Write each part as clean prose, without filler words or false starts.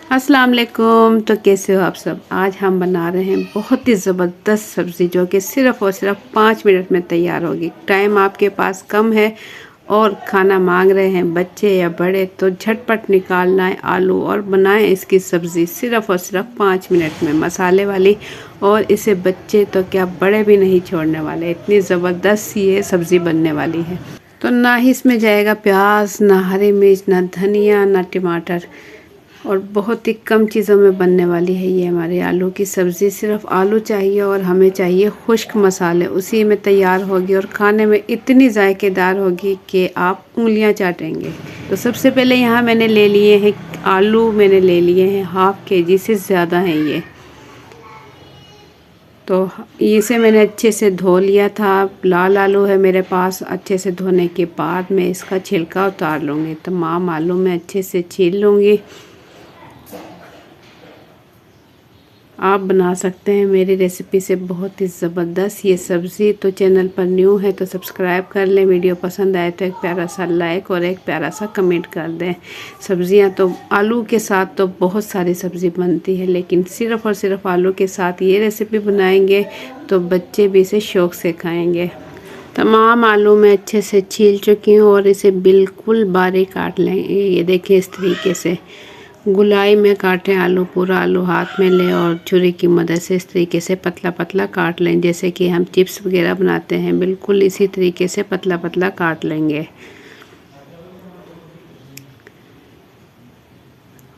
अस्सलाम वालेकुम। तो कैसे हो आप सब। आज हम बना रहे हैं बहुत ही ज़बरदस्त सब्ज़ी जो कि सिर्फ़ और सिर्फ 5 मिनट में तैयार होगी। टाइम आपके पास कम है और खाना मांग रहे हैं बच्चे या बड़े, तो झटपट निकालना है आलू और बनाएं इसकी सब्ज़ी सिर्फ़ और सिर्फ 5 मिनट में मसाले वाली। और इसे बच्चे तो क्या बड़े भी नहीं छोड़ने वाले, इतनी ज़बरदस्त ये सब्ज़ी बनने वाली है। तो ना ही इसमें जाएगा प्याज, ना हरी मिर्च, ना धनिया, ना टमाटर, और बहुत ही कम चीज़ों में बनने वाली है ये हमारे आलू की सब्ज़ी। सिर्फ आलू चाहिए और हमें चाहिए खुश्क मसाले, उसी में तैयार होगी और खाने में इतनी जायकेदार होगी कि आप उंगलियां चाटेंगे। तो सबसे पहले यहाँ मैंने ले लिए हैं आलू, मैंने ले लिए हैं हाफ केजी से ज़्यादा हैं ये। तो इसे मैंने अच्छे से धो लिया था। लाल आलू है मेरे पास। अच्छे से धोने के बाद मैं इसका छिलका उतार लूँगी। तमाम आलू मैं अच्छे से छील लूँगी। आप बना सकते हैं मेरी रेसिपी से बहुत ही ज़बरदस्त ये सब्ज़ी। तो चैनल पर न्यू है तो सब्सक्राइब कर लें। वीडियो पसंद आए तो एक प्यारा सा लाइक और एक प्यारा सा कमेंट कर दें। सब्ज़ियां तो आलू के साथ तो बहुत सारी सब्ज़ी बनती है, लेकिन सिर्फ़ और सिर्फ आलू के साथ ये रेसिपी बनाएंगे तो बच्चे भी इसे शौक़ से खाएँगे। तमाम आलू मैं अच्छे से छील चुकी हूँ और इसे बिल्कुल बारीक काट लेंगे। ये देखिए इस तरीके से गुलाई में काटें आलू। पूरा आलू हाथ में लें और छुरी की मदद से इस तरीके से पतला पतला काट लें, जैसे कि हम चिप्स वगैरह बनाते हैं। बिल्कुल इसी तरीके से पतला पतला काट लेंगे।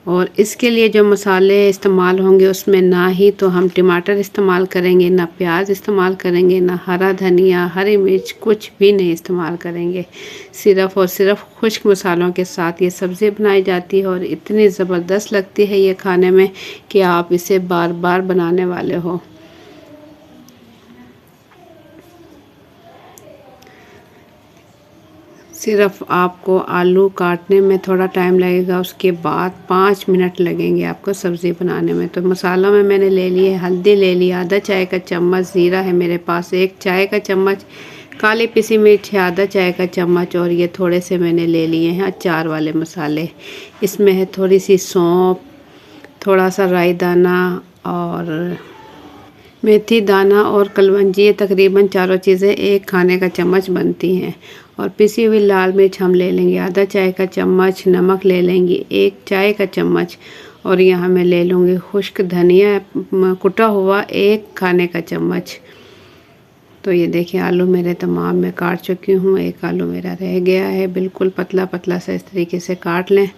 और इसके लिए जो मसाले इस्तेमाल होंगे उसमें ना ही तो हम टमाटर इस्तेमाल करेंगे, ना प्याज इस्तेमाल करेंगे, ना हरा धनिया, हरी मिर्च, कुछ भी नहीं इस्तेमाल करेंगे। सिर्फ़ और सिर्फ खुश्क मसालों के साथ ये सब्ज़ी बनाई जाती है और इतनी ज़बरदस्त लगती है ये खाने में कि आप इसे बार बार बनाने वाले हो। सिर्फ आपको आलू काटने में थोड़ा टाइम लगेगा, उसके बाद 5 मिनट लगेंगे आपको सब्ज़ी बनाने में। तो मसालों में मैंने ले लिए हल्दी, ले लिया आधा चाय का चम्मच, ज़ीरा है मेरे पास 1 चाय का चम्मच, काली पिसी मिर्च है आधा चाय का चम्मच, और ये थोड़े से मैंने ले लिए हैं अचार वाले मसाले। इसमें है थोड़ी सी सौंफ, थोड़ा सा राई दाना और मेथी दाना और कलवंजी। ये तकरीबन चारों चीज़ें 1 खाने का चम्मच बनती हैं। और पिसी हुई लाल मिर्च हम ले लेंगे आधा चाय का चम्मच, नमक ले लेंगे 1 चाय का चम्मच, और यहाँ मैं ले लूँगी खुश्क धनिया कुटा हुआ 1 खाने का चम्मच। तो ये देखिए आलू मेरे तमाम मैं काट चुकी हूँ। 1 आलू मेरा रह गया है। बिल्कुल पतला पतला सा इस तरीके से काट लें।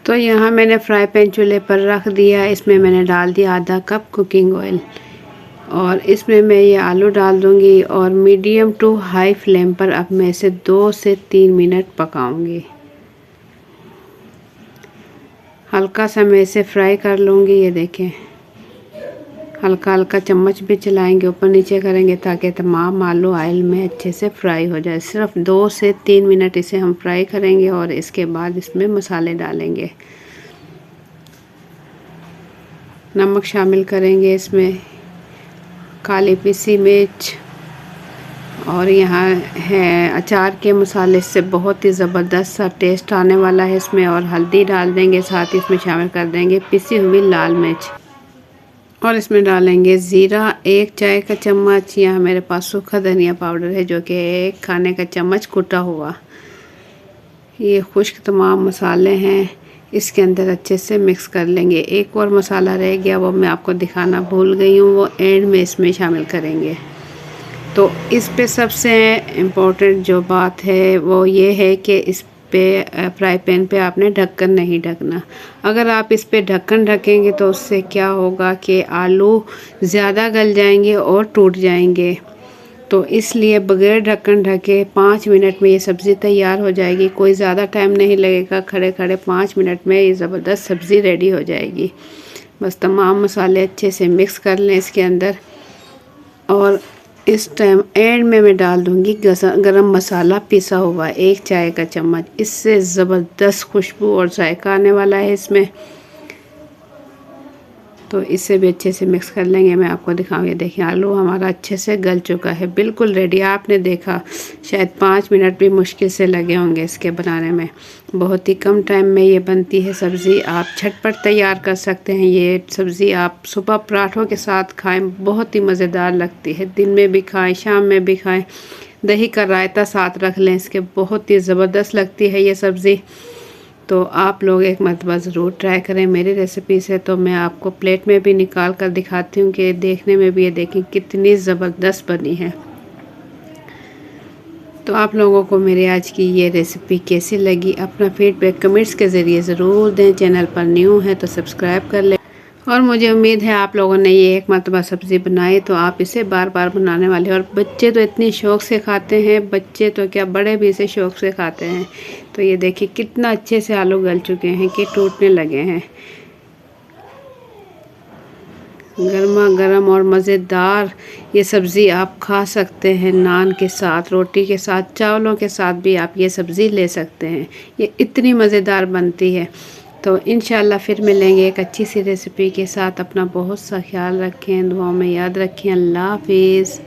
तो यहाँ मैंने फ्राई पैन चूल्हे पर रख दिया। इसमें मैंने डाल दिया आधा कप कुकिंग ऑयल और इसमें मैं ये आलू डाल दूँगी और मीडियम टू हाई फ्लेम पर अब मैं इसे 2 से 3 मिनट पकाऊँगी। हल्का सा मैं इसे फ्राई कर लूँगी। ये देखें हल्का हल्का चम्मच भी चलाएंगे, ऊपर नीचे करेंगे ताकि तमाम आलू ऑयल में अच्छे से फ्राई हो जाए। सिर्फ 2 से 3 मिनट इसे हम फ्राई करेंगे और इसके बाद इसमें मसाले डालेंगे। नमक शामिल करेंगे इसमें, काली पिसी मिर्च, और यहाँ है अचार के मसाले। इससे बहुत ही ज़बरदस्त सा टेस्ट आने वाला है इसमें। और हल्दी डाल देंगे, साथ ही इसमें शामिल कर देंगे पिसी हुई लाल मिर्च, और इसमें डालेंगे ज़ीरा 1 चाय का चम्मच। यहाँ मेरे पास सूखा धनिया पाउडर है जो कि 1 खाने का चम्मच कुटा हुआ। ये खुश्क तमाम मसाले हैं, इसके अंदर अच्छे से मिक्स कर लेंगे। एक और मसाला रह गया, वो मैं आपको दिखाना भूल गई हूँ, वो एंड में इसमें शामिल करेंगे। तो इस पे सबसे इम्पोर्टेंट जो बात है वो ये है कि इस पे फ्राई पैन पे आपने ढक्कन नहीं ढकना। अगर आप इस पे ढक्कन ढकेंगे तो उससे क्या होगा कि आलू ज़्यादा गल जाएंगे और टूट जाएंगे। तो इसलिए बगैर ढक्कन ढके 5 मिनट में ये सब्ज़ी तैयार हो जाएगी। कोई ज़्यादा टाइम नहीं लगेगा, खड़े खड़े 5 मिनट में ये ज़बरदस्त सब्ज़ी रेडी हो जाएगी। बस तमाम मसाले अच्छे से मिक्स कर लें इसके अंदर, और इस टाइम एंड में मैं डाल दूँगी गरम मसाला पिसा हुआ 1 चाय का चम्मच। इससे ज़बरदस्त खुशबू और जायका आने वाला है इसमें। तो इससे भी अच्छे से मिक्स कर लेंगे। मैं आपको दिखाऊंगी, देखिए आलू हमारा अच्छे से गल चुका है, बिल्कुल रेडी। आपने देखा शायद 5 मिनट भी मुश्किल से लगे होंगे इसके बनाने में। बहुत ही कम टाइम में ये बनती है सब्ज़ी, आप झटपट तैयार कर सकते हैं। ये सब्ज़ी आप सुबह पराठों के साथ खाएं, बहुत ही मज़ेदार लगती है। दिन में भी खाएं, शाम में भी खाएं, दही का रायता साथ रख लें इसके, बहुत ही ज़बरदस्त लगती है ये सब्ज़ी। तो आप लोग एक मरतबा ज़रूर ट्राई करें मेरी रेसिपी से। तो मैं आपको प्लेट में भी निकाल कर दिखाती हूँ कि देखने में भी ये देखें कितनी ज़बरदस्त बनी है। तो आप लोगों को मेरी आज की ये रेसिपी कैसी लगी, अपना फीडबैक कमेंट्स के ज़रिए ज़रूर दें। चैनल पर न्यू है तो सब्सक्राइब कर लें, और मुझे उम्मीद है आप लोगों ने ये एक मरतबा सब्ज़ी बनाई तो आप इसे बार बार बनाने वाले। और बच्चे तो इतनी शौक़ से खाते हैं, बच्चे तो क्या बड़े भी इसे शौक़ से खाते हैं। तो ये देखिए कितना अच्छे से आलू गल चुके हैं कि टूटने लगे हैं। गर्मा गर्म और मज़ेदार ये सब्ज़ी आप खा सकते हैं नान के साथ, रोटी के साथ, चावलों के साथ भी आप ये सब्ज़ी ले सकते हैं। ये इतनी मज़ेदार बनती है। तो इंशाल्लाह फिर मिलेंगे एक अच्छी सी रेसिपी के साथ। अपना बहुत सा ख्याल रखें, दुआओं में याद रखें। अल्लाह हाफिज़।